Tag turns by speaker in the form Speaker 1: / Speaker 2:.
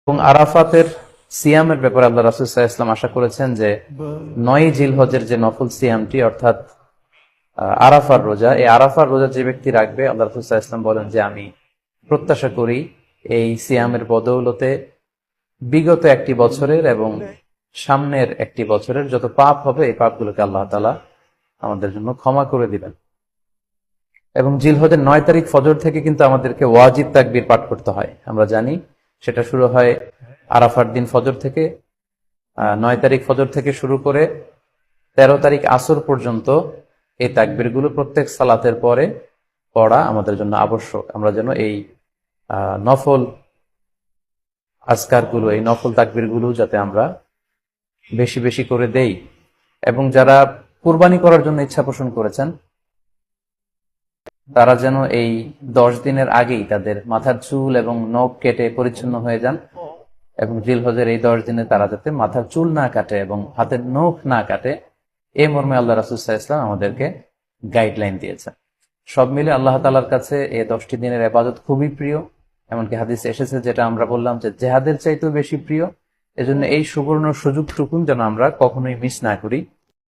Speaker 1: এবং আরাফাতের সিয়ামের ব্যাপারে আল্লাহ রাসূল সাল্লাল্লাহু আলাইহি ওয়াসাল্লাম আশা করেছেন যে ৯ জিলহজের যে নফল সিয়ামটি অর্থাৎ আরাফার রোজা, এই আরাফার রোজা যে ব্যক্তি রাখবে, আল্লাহ রাসূল সাল্লাল্লাহু আলাইহি ওয়াসাল্লাম বলেন যে আমি প্রত্যাশা করি এই সিয়ামের বদৌলতে বিগত একটি বছরের এবং সামনের একটি বছরের যত পাপ হবে এই পাপগুলোকে আল্লাহ তাআলা আমাদের জন্য ক্ষমা করে দিবেন। এবং জিলহজের ৯ তারিখ ফজর থেকে কিন্তু আমাদেরকে ওয়াজিব তাকবীর পাঠ করতে হয়। আমরা জানি সেটা শুরু হয় আরাফার দিন ফজর থেকে। ৯ তারিখ ফজর থেকে শুরু করে ১৩ তারিখ আসর পর্যন্ত এই তাকবীরগুলো প্রত্যেক সালাতের পরে পড়া আমাদের জন্য আবশ্যক। আমরা যেন এই নফল আজকারগুলো, এই নফল তাকবীরগুলো যাতে আমরা বেশি বেশি করে দেই। এবং যারা কুরবানি করার জন্য ইচ্ছা পোষণ করেছেন তারা যেন এই ১০ দিনের আগেই তাদের মাথার চুল এবং নখ কেটে পরিচ্ছন্ন হয়ে যান, এবং জিলহজের এই ১০ দিনে তারা যাতে মাথার চুল না কাটে এবং হাতের নখ না কাটে, এই মর্মে আল্লাহ রাসূল সাল্লাল্লাহু আলাইহি ওয়াসাল্লাম আমাদেরকে গাইডলাইন দিয়েছেন। সব মিলে আল্লাহ তাআলার কাছে এই ১০টি দিনের ইবাদত খুবই প্রিয়। এমনকি হাদিসে এসেছে, যেটা আমরা বললাম, যে জেহাদের চাইতেও বেশি প্রিয়। এজন্য এই সুবর্ণ সুযোগটুকুন যেন আমরা কখনোই মিস না করি।